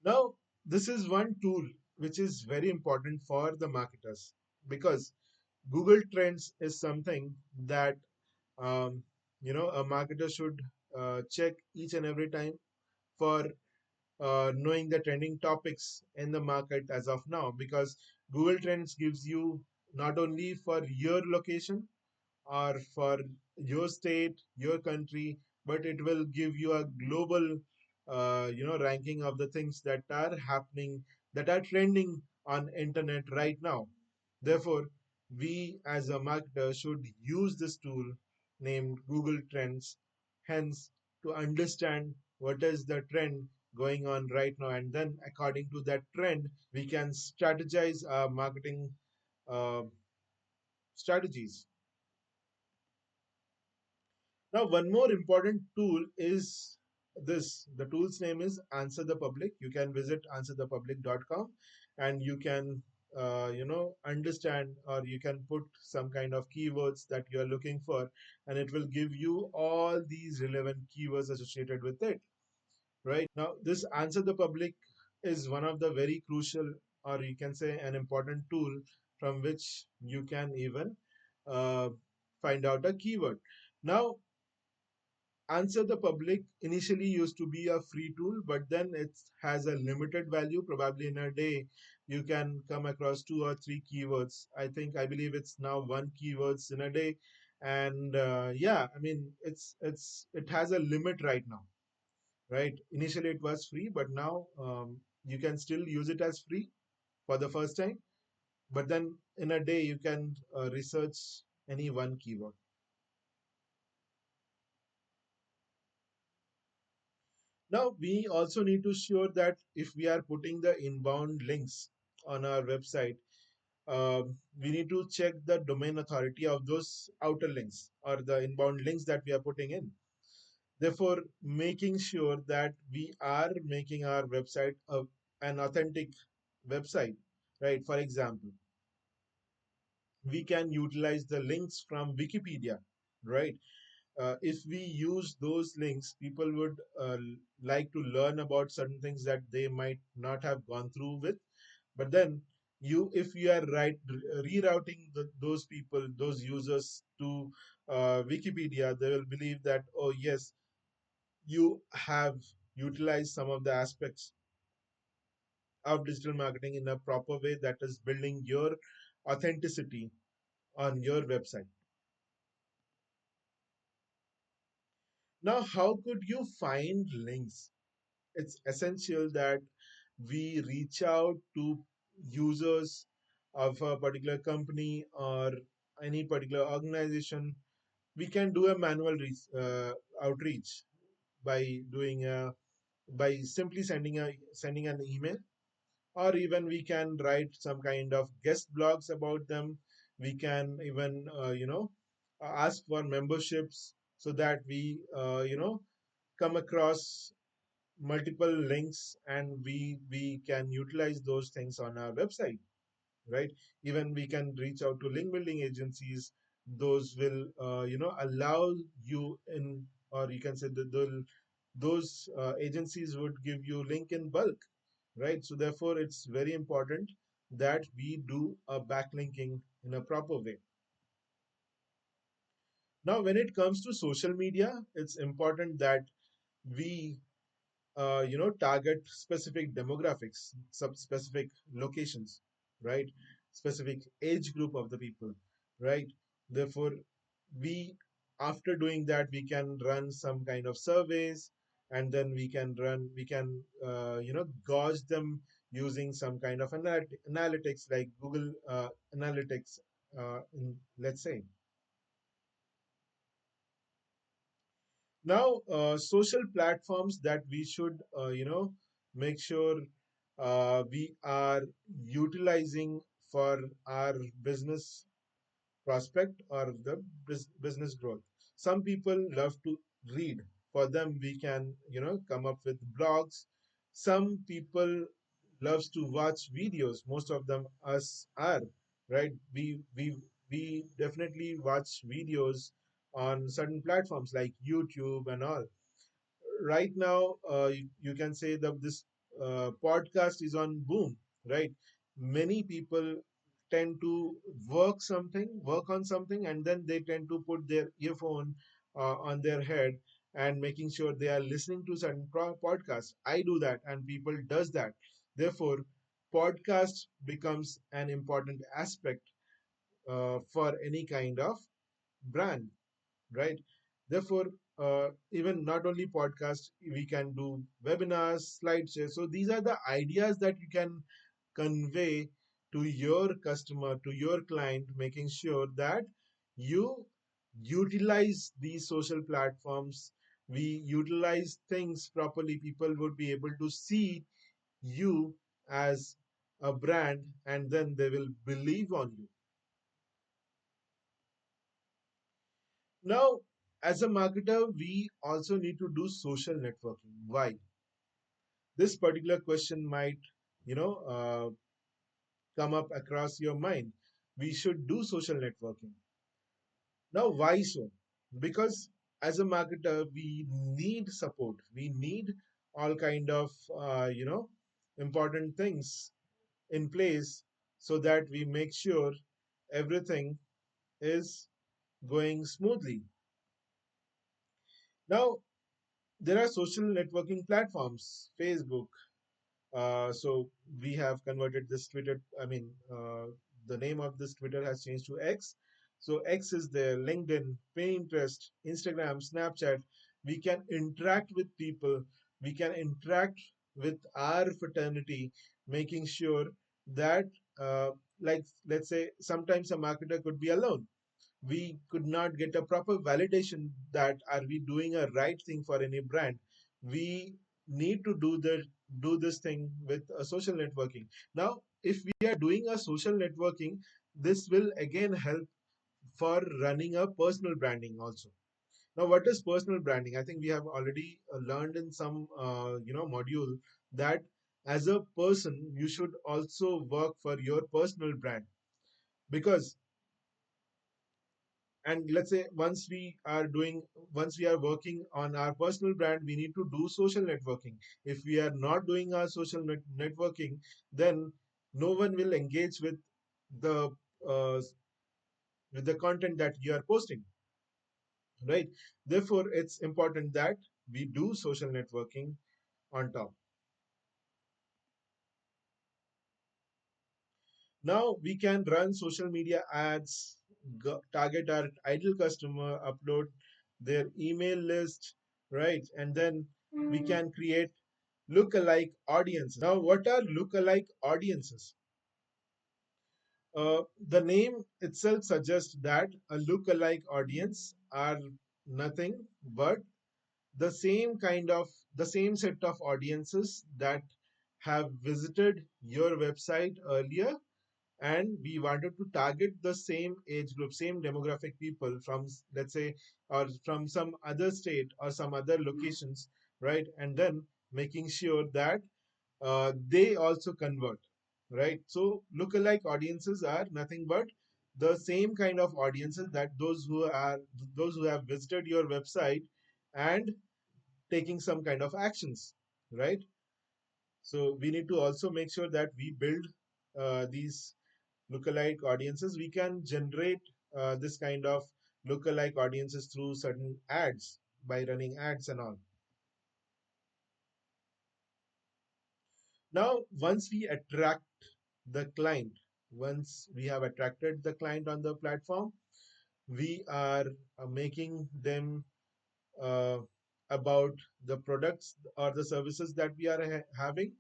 Now, this is one tool which is very important for the marketers because Google Trends is something that um, a marketer should check each and every time for knowing the trending topics in the market as of now, because Google Trends gives you not only for your location or for your state, your country, but it will give you a global, ranking of the things that are happening, that are trending on internet right now. Therefore, we as a marketer should use this tool named Google Trends, hence to understand what is the trend going on right now, and then according to that trend, we can strategize our marketing uh, strategies. Now, one more important tool is this. The tool's name is Answer the Public. You can visit answerthepublic.com and you can, understand, or you can put some kind of keywords that you are looking for, and it will give you all these relevant keywords associated with it. Right now, this Answer the Public is one of the very crucial, or you can say an important tool from which you can even uh, find out a keyword. Now, Answer the Public initially used to be a free tool, but then it has a limited value. Probably in a day, you can come across two or three keywords. I believe it's now one keywords in a day, and yeah, I mean it has a limit right now, right? Initially it was free, but now you can still use it as free for the first time. But then in a day, you can research any one keyword. Now, we also need to sure that if we are putting the inbound links on our website, we need to check the domain authority of those outer links or the inbound links that we are putting in. Therefore, making sure that we are making our website an authentic website, right? For example, we can utilize the links from Wikipedia, right? If we use those links, people would like to learn about certain things that they might not have gone through with. But then, if you are rerouting those people, those users to Wikipedia, they will believe that, oh yes, you have utilized some of the aspects of digital marketing in a proper way that is building your authenticity on your website. Now, how could you find links? It's essential that we reach out to users of a particular company or any particular organization. We can do a manual outreach by doing a by simply sending an email, or even we can write some kind of guest blogs about them. We can even ask for memberships so that we come across multiple links, and we can utilize those things on our website, right? Even we can reach out to link building agencies. Those will allow you in, or you can say that those agencies would give you link in bulk, right? So therefore it's very important that we do a backlinking in a proper way. Now, when it comes to social media, it's important that we target specific demographics, sub specific locations, right? Specific age group of the people, right? Therefore, we after doing that, we can run some kind of surveys, and then we can gauge them using some kind of analytics like Google Analytics, let's say. Now, social platforms that we should, make sure we are utilizing for our business prospect or the business growth. Some people love to read. For them, we can, come up with blogs. Some people loves to watch videos. Most of them us are, right? We definitely watch videos on certain platforms like YouTube and all. Right now, you can say that this podcast is on boom, right? Many people tend to work on something, and then they tend to put their earphone on their head and making sure they are listening to certain podcasts. I do that, and people does that. Therefore, podcast becomes an important aspect for any kind of brand, right? Therefore, even not only podcast, we can do webinars, slideshows. So these are the ideas that you can convey to your customer, to your client, making sure that you utilize these social platforms. We utilize things properly. People would be able to see you as a brand, and then they will believe on you. Now, as a marketer, we also need to do social networking. Why? This particular question might, you know, come up across your mind. We should do social networking. Now, why so? Because as a marketer, we need support. We need all kind of, important things in place so that we make sure everything is going smoothly. Now, there are social networking platforms, Facebook. So we have converted this Twitter. The name of this Twitter has changed to X. So X is there, LinkedIn, Pinterest, Instagram, Snapchat. We can interact with people. We can interact with our fraternity, making sure that, like, let's say, sometimes a marketer could be alone. We could not get a proper validation that are we doing a right thing for any brand. We need to do this thing with a social networking. Now, if we are doing a social networking, this will again help for running a personal branding also. Now, what is personal branding? I think we have already learned in some module that as a person you should also work for your personal brand. Because, and let's say, once we are working on our personal brand, we need to do social networking. If we are not doing our social networking, then no one will engage the uh, with the content that you are posting, right? Therefore, it's important that we do social networking on top. Now we can run social media ads, target our ideal customer, upload their email list, right? And then we can create lookalike audiences. Now, what are lookalike audiences? The name itself suggests that a lookalike audience are nothing but the same set of audiences that have visited your website earlier, and we wanted to target the same age group, same demographic people from, let's say, or from some other state or some other locations, right? And then making sure that they also convert, right? So lookalike audiences are nothing but the same kind of audiences that those who have visited your website and taking some kind of actions, right? So we need to also make sure that we build these lookalike audiences. We can generate this kind of lookalike audiences through certain ads, by running ads and all. Now, once we attract the client, once we have attracted the client on the platform, we are making them uh, about the products or the services that we are having.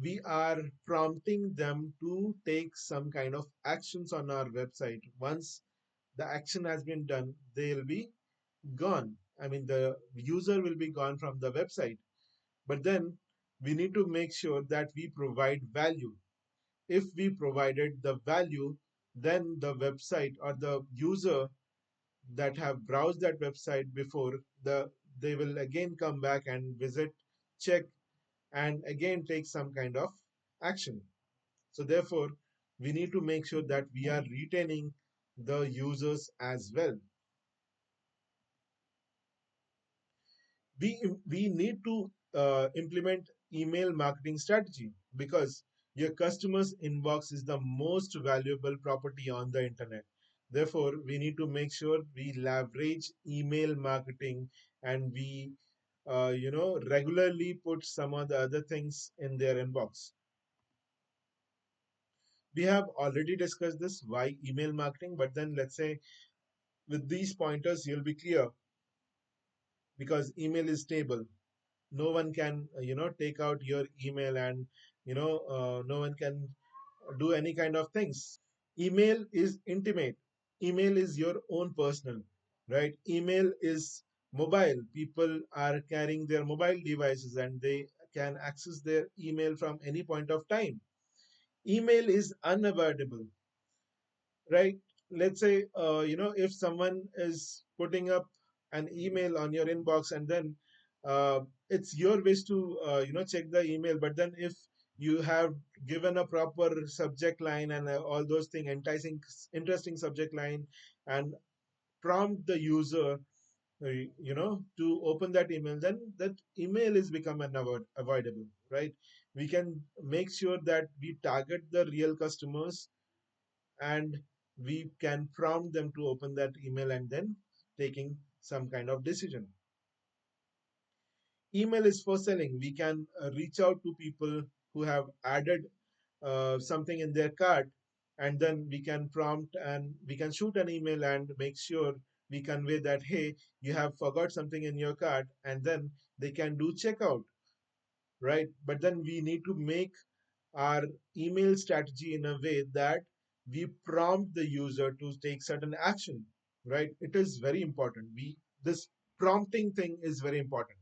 We are prompting them to take some kind of actions on our website. Once the action has been done, they'll be gone. I mean, the user will be gone from the website. But then we need to make sure that we provide value. If we provided the value, then the website or the user that have browsed that website before, they will again come back and visit, check, and again take some kind of action. So therefore, we need to make sure that we are retaining the users as well. We we need to implement email marketing strategy, because your customer's inbox is the most valuable property on the internet. Therefore, we need to make sure we leverage email marketing, and we regularly put some of the other things in their inbox. We have already discussed this why email marketing, but then let's say with these pointers you'll be clear, because email is stable. No one can take out your email, and no one can do any kind of things. Email is intimate. Email is your own personal, right? Email is mobile. People are carrying their mobile devices, and they can access their email from any point of time. Email is unavoidable, right? Let's say if someone is putting up an email on your inbox, and then uh, it's your wish to check the email, but then if you have given a proper subject line and all those things, enticing interesting subject line, and prompt the user to open that email, then that email is become avoidable, right? We can make sure that we target the real customers, and we can prompt them to open that email and then taking some kind of decision. Email is for selling. We can reach out to people who have added something in their cart, and then we can prompt and we can shoot an email and make sure we convey that, hey, you have forgot something in your cart, and then they can do checkout, right? But then we need to make our email strategy in a way that we prompt the user to take certain action, right? It is very important. We This prompting thing is very important.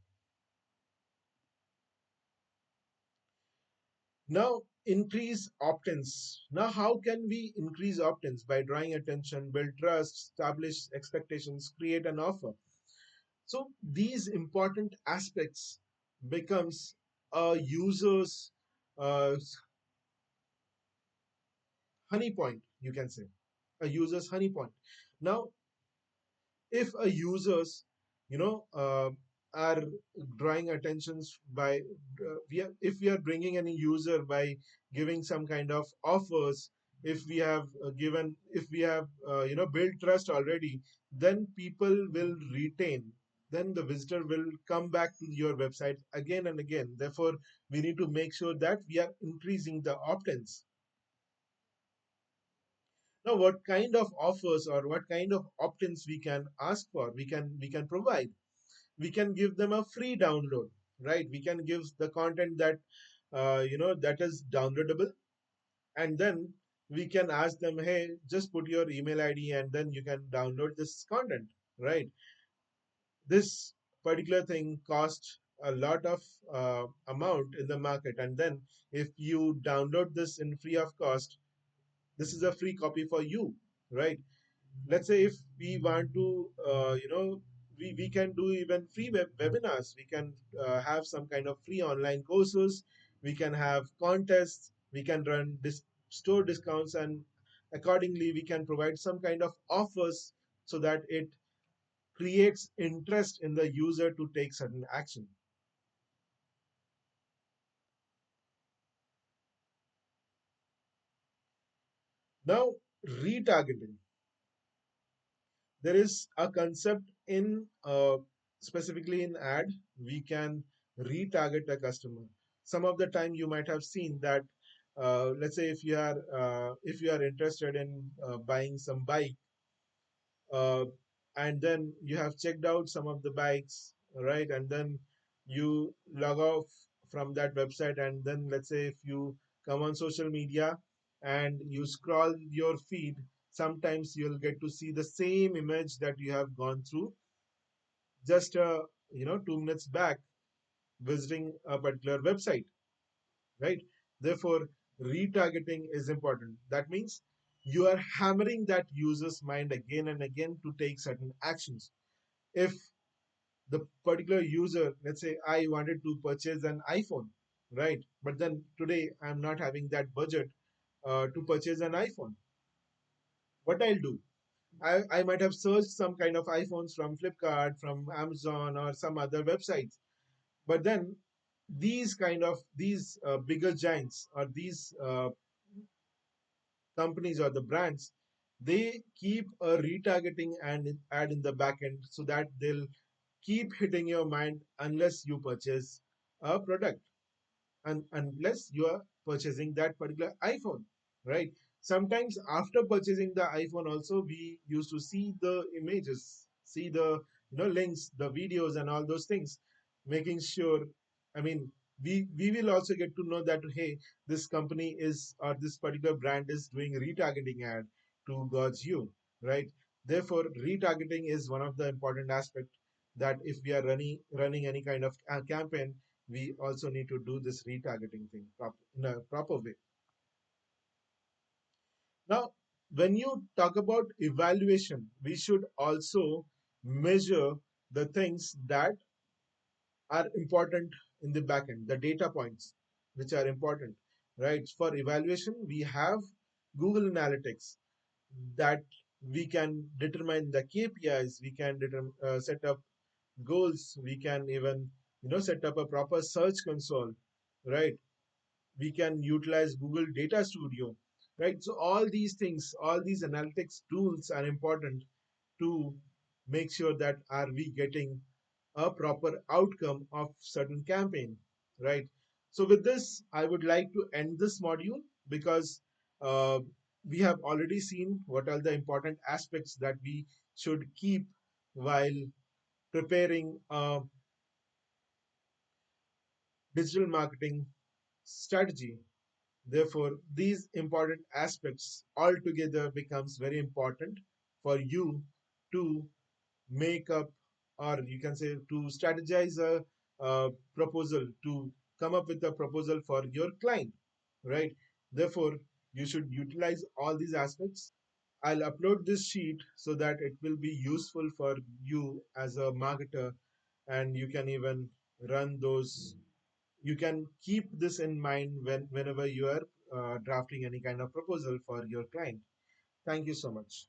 Now, increase opt-ins. Now, how can we increase opt-ins? By drawing attention, build trust, establish expectations, create an offer. So these important aspects becomes a user's uh, honey point, you can say, a user's honey point. Now, if a users you know are drawing attentions by if we are bringing any user by giving some kind of offers, if we have given if we have built trust already, then people will retain, then the visitor will come back to your website again and again. Therefore, we need to make sure that we are increasing the opt-ins. Now, what kind of offers or what kind of opt-ins we can ask for, we can provide. We can give them a free download, right? We can give the content that that is downloadable, and then we can ask them, hey, just put your email id and then you can download this content, right? This particular thing costs a lot of amount in the market, and then if you download this in free of cost, this is a free copy for you, right? Let's say if we want to we can do even free webinars. We can have some kind of free online courses. We can have contests. We can run store discounts, and accordingly we can provide some kind of offers so that it creates interest in the user to take certain action. Now, retargeting. There is a concept in specifically in ad. We can retarget a customer. Some of the time you might have seen that let's say if you are interested in buying some bike, uh, and then you have checked out some of the bikes, right? And then you log off from that website, and then let's say if you come on social media and you scroll your feed, sometimes you'll get to see the same image that you have gone through just 2 minutes back visiting a particular website, right? Therefore, retargeting is important. That means you are hammering that user's mind again and again to take certain actions. If the particular user, let's say I wanted to purchase an iPhone, right? But then today I'm not having that budget to purchase an iPhone. What I'll do, I might have searched some kind of iPhones from Flipkart, from Amazon, or some other websites. But then these kind of these bigger giants or these companies or the brands, they keep a retargeting and ad in the back end so that they'll keep hitting your mind unless you purchase a product and unless you are purchasing that particular iPhone, right? Sometimes after purchasing the iPhone, also we used to see the images, see the links, the videos, and all those things, making sure. I mean, we will also get to know that hey, this company is or this particular brand is doing retargeting ad towards you, right? Therefore, retargeting is one of the important aspect that if we are running any kind of campaign, we also need to do this retargeting thing in a proper way. Now, when you talk about evaluation, we should also measure the things that are important in the backend, the data points which are important, right? For evaluation, we have Google Analytics that we can determine the KPIs, we can set up goals, we can even set up a proper search console, right? We can utilize Google Data Studio, right? So all these things, all these analytics tools are important to make sure that are we getting a proper outcome of certain campaign, right? So with this, I would like to end this module because uh, we have already seen what are the important aspects that we should keep while preparing a digital marketing strategy. Therefore, these important aspects altogether becomes very important for you to make up, or you can say to strategize a proposal, to come up with a proposal for your client, right? Therefore, you should utilize all these aspects. I'll upload this sheet so that it will be useful for you as a marketer, and you can even run those. You can keep this in mind whenever you are drafting any kind of proposal for your client. Thank you so much.